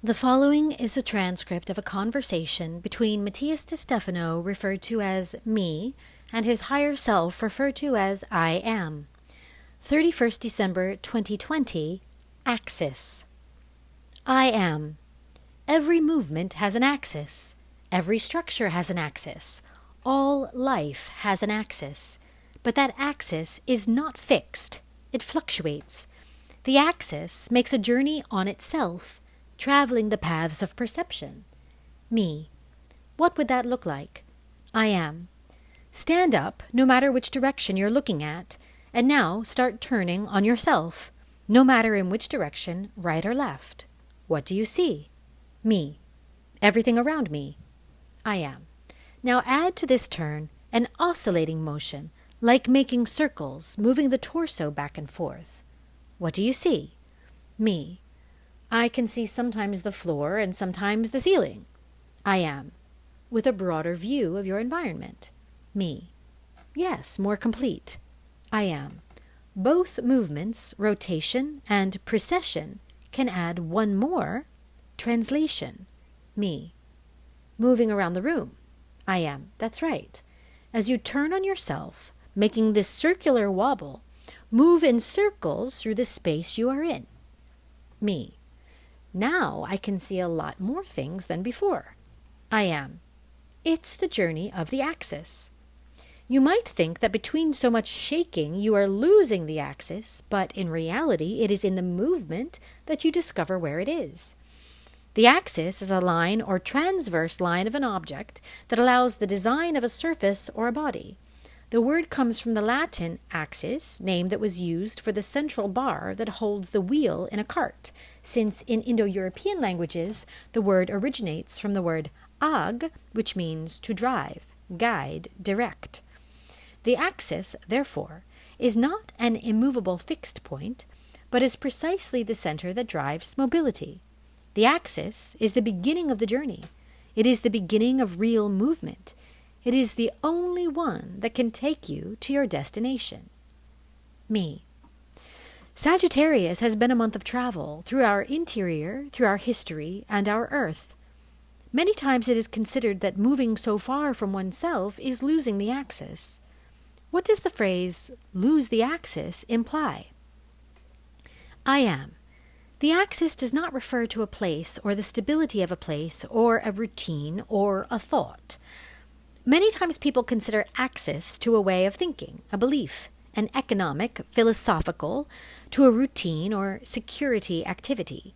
The following is a transcript of a conversation between Matías De Stefano, referred to as me, and his higher self, referred to as I am. 31st December 2020, Axis. I am. Every movement has an axis. Every structure has an axis. All life has an axis. But that axis is not fixed. It fluctuates. The axis makes a journey on itself, traveling the paths of perception. Me. What would that look like? I am. Stand up, no matter which direction you're looking at, and now start turning on yourself, no matter in which direction, right or left. What do you see? Me. Everything around me. I am. Now add to this turn an oscillating motion, like making circles, moving the torso back and forth. What do you see? Me. I can see sometimes the floor and sometimes the ceiling. I am. With a broader view of your environment. Me. Yes, more complete. I am. Both movements, rotation and precession, can add one more, translation. Me. Moving around the room. I am. That's right. As you turn on yourself, making this circular wobble, move in circles through the space you are in. Me. Now I can see a lot more things than before. I am. It's the journey of the axis. You might think that between so much shaking you are losing the axis, but in reality it is in the movement that you discover where it is. The axis is a line or transverse line of an object that allows the design of a surface or a body. The word comes from the Latin axis, name that was used for the central bar that holds the wheel in a cart, since in Indo-European languages the word originates from the word ag, which means to drive, guide, direct. The axis, therefore, is not an immovable fixed point, but is precisely the center that drives mobility. The axis is the beginning of the journey. It is the beginning of real movement. It is the only one that can take you to your destination. Me. Sagittarius has been a month of travel through our interior, through our history, and our earth. Many times it is considered that moving so far from oneself is losing the axis. What does the phrase, lose the axis, imply? I am. The axis does not refer to a place or the stability of a place or a routine or a thought. Many times people consider axis to a way of thinking, a belief, an economic, philosophical, to a routine or security activity.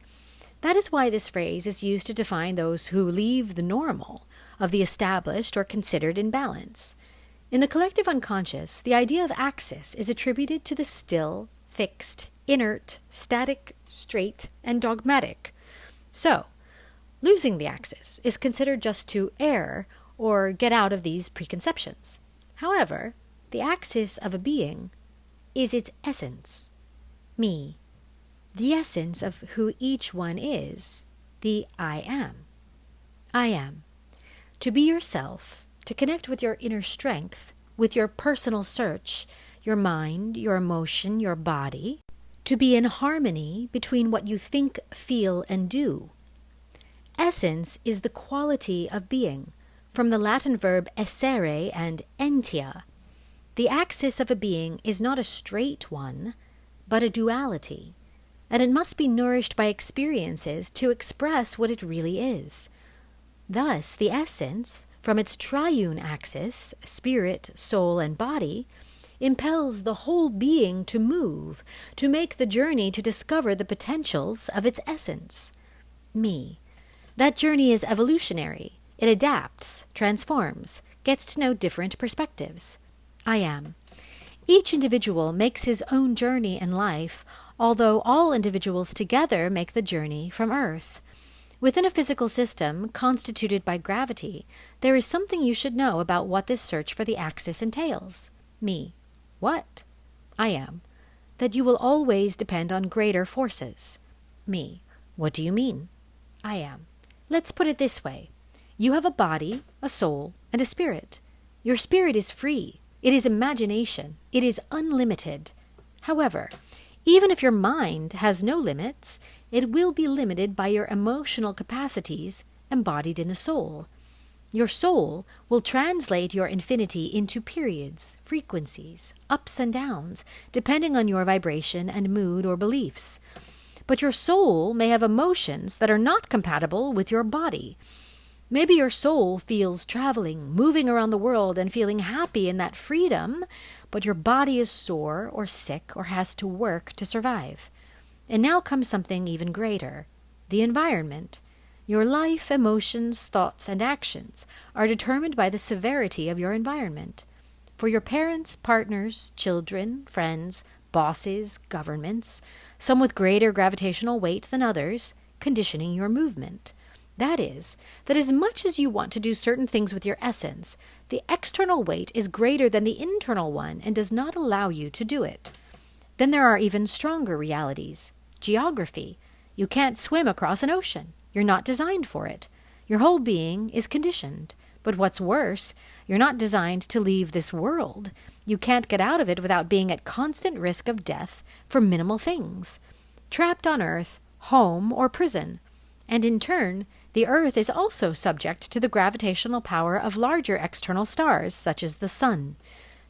That is why this phrase is used to define those who leave the normal, of the established or considered in balance. In the collective unconscious, the idea of axis is attributed to the still, fixed, inert, static, straight, and dogmatic. So, losing the axis is considered just to err or get out of these preconceptions. However, the axis of a being is its essence, me, the essence of who each one is, the I am. I am. To be yourself, to connect with your inner strength, with your personal search, your mind, your emotion, your body, to be in harmony between what you think, feel, and do. Essence is the quality of being, from the Latin verb essere and entia. The axis of a being is not a straight one, but a duality, and it must be nourished by experiences to express what it really is. Thus, the essence, from its triune axis, spirit, soul, and body, impels the whole being to move, to make the journey to discover the potentials of its essence. Me. That journey is evolutionary. It adapts, transforms, gets to know different perspectives. I am. Each individual makes his own journey in life, although all individuals together make the journey from Earth. Within a physical system constituted by gravity, there is something you should know about what this search for the axis entails. Me. What? I am. That you will always depend on greater forces. Me. What do you mean? I am. Let's put it this way. You have a body, a soul, and a spirit. Your spirit is free. It is imagination. It is unlimited. However, Even if your mind has no limits, it will be limited by your emotional capacities embodied in the soul. Your soul will translate your infinity into periods, frequencies, ups and downs, depending on your vibration and mood or beliefs. But your soul may have emotions that are not compatible with your body. Maybe your soul feels traveling, moving around the world and feeling happy in that freedom, but your body is sore or sick or has to work to survive. And now comes something even greater, the environment. Your life, emotions, thoughts, and actions are determined by the severity of your environment. For your parents, partners, children, friends, bosses, governments, some with greater gravitational weight than others, conditioning your movement. That is, that as much as you want to do certain things with your essence, the external weight is greater than the internal one and does not allow you to do it. Then there are even stronger realities. Geography. You can't swim across an ocean. You're not designed for it. Your whole being is conditioned. But what's worse, you're not designed to leave this world. You can't get out of it without being at constant risk of death for minimal things. Trapped on Earth, home, or prison. And in turn, the Earth is also subject to the gravitational power of larger external stars, such as the Sun.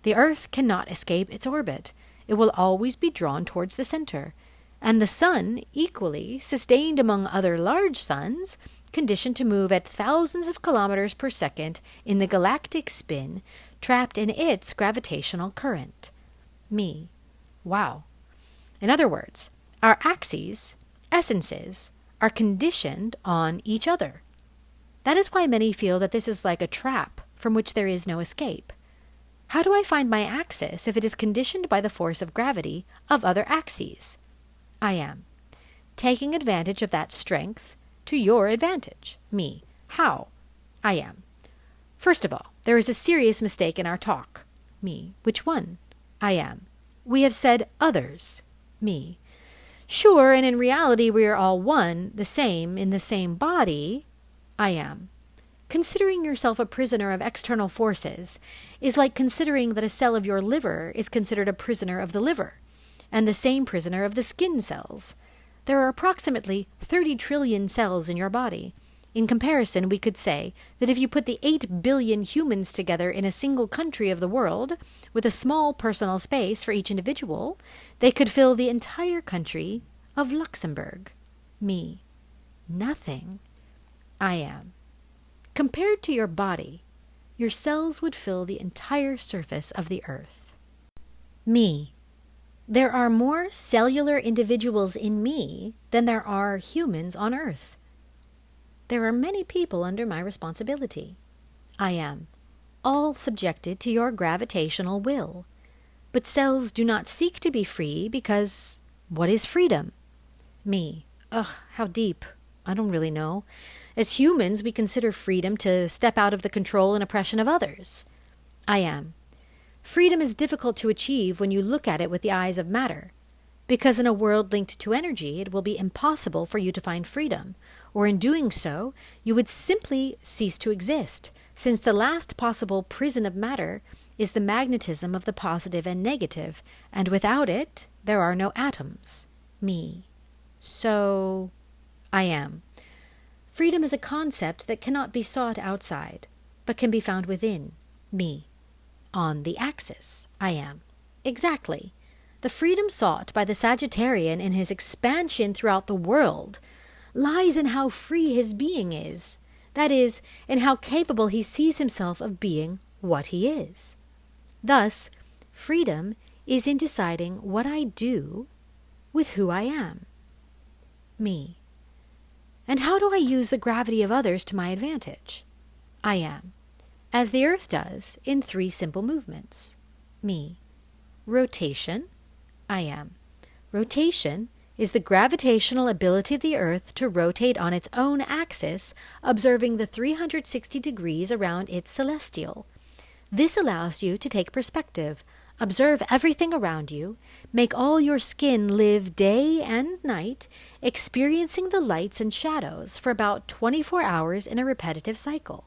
The Earth cannot escape its orbit. It will always be drawn towards the center. And the Sun, equally, sustained among other large suns, conditioned to move at thousands of kilometers per second in the galactic spin, trapped in its gravitational current. Me. Wow. In other words, our axes, essences, are conditioned on each other. That is why many feel that this is like a trap from which there is no escape. How do I find my axis if it is conditioned by the force of gravity of other axes? I am taking advantage of that strength to your advantage. Me. How? I am. First of all, there is a serious mistake in our talk. Me. Which one? I am. We have said others. Me. Sure, and in reality we are all one, the same, in the same body. I am. Considering yourself a prisoner of external forces is like considering that a cell of your liver is considered a prisoner of the liver, and the same prisoner of the skin cells. There are approximately 30 trillion cells in your body. In comparison, we could say that if you put the 8 billion humans together in a single country of the world, with a small personal space for each individual, they could fill the entire country of Luxembourg. Me. Nothing. I am. Compared to your body, your cells would fill the entire surface of the earth. Me. There are more cellular individuals in me than there are humans on earth. There are many people under my responsibility. I am. All subjected to your gravitational will. But cells do not seek to be free because what is freedom? Me. Ugh, how deep. I don't really know. As humans, we consider freedom to step out of the control and oppression of others. I am. Freedom is difficult to achieve when you look at it with the eyes of matter, because in a world linked to energy, it will be impossible for you to find freedom, or in doing so, you would simply cease to exist, since the last possible prison of matter is the magnetism of the positive and negative, and without it, there are no atoms. Me. So, I am. Freedom is a concept that cannot be sought outside, but can be found within. Me. On the axis. I am. Exactly. The freedom sought by the Sagittarian in his expansion throughout the world lies in how free his being is. That is, in how capable he sees himself of being what he is. Thus, freedom is in deciding what I do with who I am. Me. And how do I use the gravity of others to my advantage? I am. As the earth does in 3 simple movements. Me. Rotation. I am. Rotation is the gravitational ability of the earth to rotate on its own axis, observing the 360 degrees around its celestial. This allows you to take perspective, observe everything around you, make all your skin live day and night, experiencing the lights and shadows for about 24 hours in a repetitive cycle.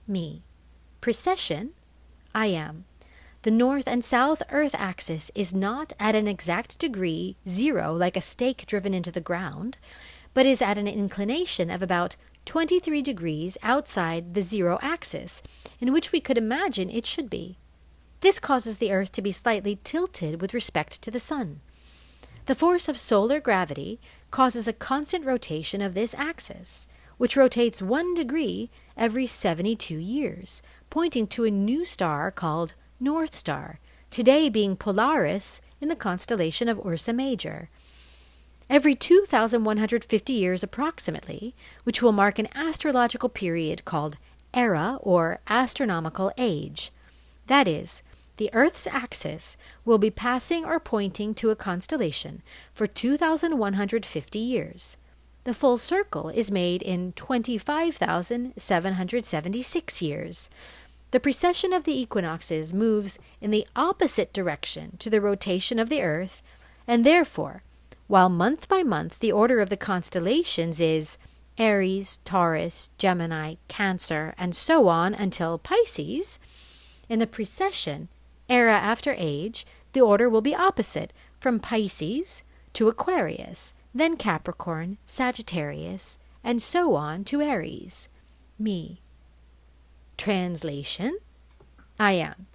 Me. Precession. I am. The north and south Earth axis is not at an exact degree 0 like a stake driven into the ground, but is at an inclination of about 23 degrees outside the 0 axis, in which we could imagine it should be. This causes the Earth to be slightly tilted with respect to the Sun. The force of solar gravity causes a constant rotation of this axis, which rotates 1 degree every 72 years, pointing to a new star called North Star, today being Polaris in the constellation of Ursa Major. Every 2,150 years approximately, which will mark an astrological period called era or astronomical age. That is, the Earth's axis will be passing or pointing to a constellation for 2,150 years. The full circle is made in 25,776 years. The precession of the equinoxes moves in the opposite direction to the rotation of the Earth, and therefore, while month by month the order of the constellations is Aries, Taurus, Gemini, Cancer, and so on until Pisces, in the precession, era after age, the order will be opposite from Pisces to Aquarius, then Capricorn, Sagittarius, and so on to Aries. Me. Translation: I am.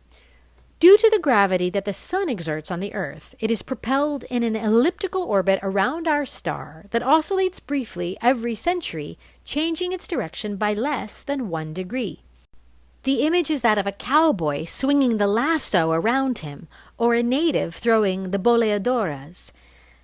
Due to the gravity that the Sun exerts on the Earth, it is propelled in an elliptical orbit around our star that oscillates briefly every century, changing its direction by less than 1 degree. The image is that of a cowboy swinging the lasso around him, or a native throwing the boleadoras.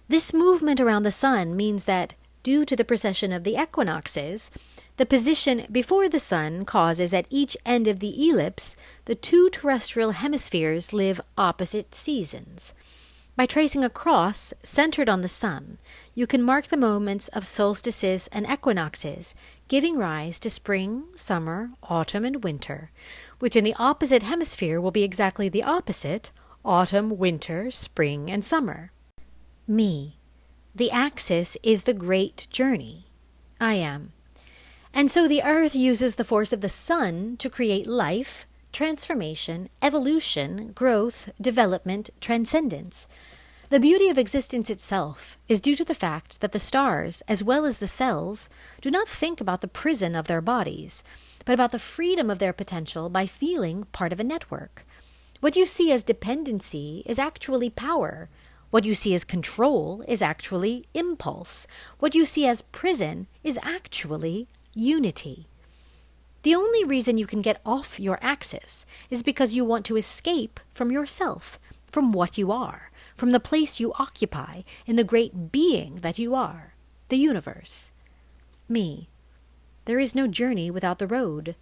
This movement around the Sun means that, due to the precession of the equinoxes, the position before the Sun causes at each end of the ellipse the 2 terrestrial hemispheres live opposite seasons. By tracing a cross centered on the Sun, you can mark the moments of solstices and equinoxes, giving rise to spring, summer, autumn, and winter, which in the opposite hemisphere will be exactly the opposite: autumn, winter, spring, and summer. Me. The axis is the great journey. I am. And so the Earth uses the force of the Sun to create life, transformation, evolution, growth, development, transcendence. The beauty of existence itself is due to the fact that the stars, as well as the cells, do not think about the prison of their bodies, but about the freedom of their potential by feeling part of a network. What you see as dependency is actually power. What you see as control is actually impulse. What you see as prison is actually unity. The only reason you can get off your axis is because you want to escape from yourself, from what you are, from the place you occupy in the great being that you are, the universe. Me. There is no journey without the road.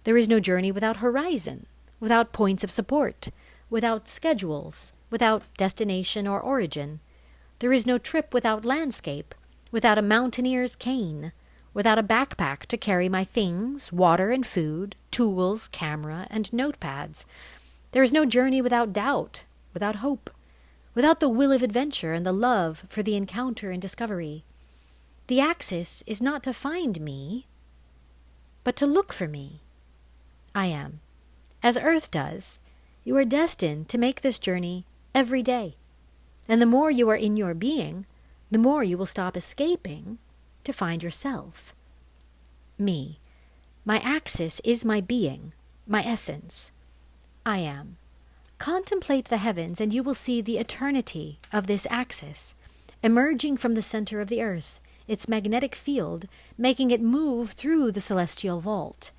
There is no journey without horizon, without points of support, without schedules, without destination or origin. There is no trip without landscape, without a mountaineer's cane, without a backpack to carry my things, water and food, tools, camera, and notepads. There is no journey without doubt, without hope, without the will of adventure and the love for the encounter and discovery. The axis is not to find me, but to look for me. I am. As Earth does, you are destined to make this journey every day. And the more you are in your being, the more you will stop escaping to find yourself. Me. My axis is my being, my essence. I am. Contemplate the heavens and you will see the eternity of this axis, emerging from the center of the Earth, its magnetic field, making it move through the celestial vault.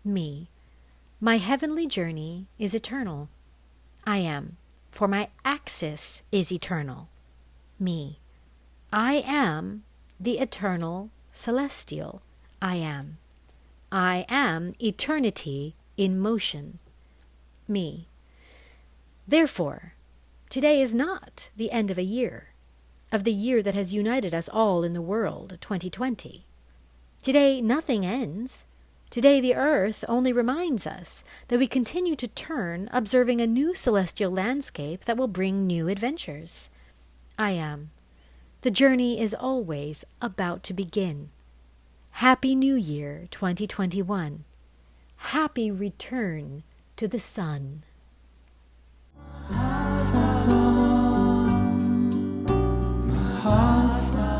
Me. My heavenly journey is eternal. I am, for my axis is eternal. Me. I am the eternal celestial. I am. I am eternity in motion. Me. Therefore, today is not the end of a year, of the year that has united us all in the world, 2020. Today nothing ends. Today the Earth only reminds us that we continue to turn, observing a new celestial landscape that will bring new adventures. I am. The journey is always about to begin. Happy New Year 2021. Happy return to the sun. pasa.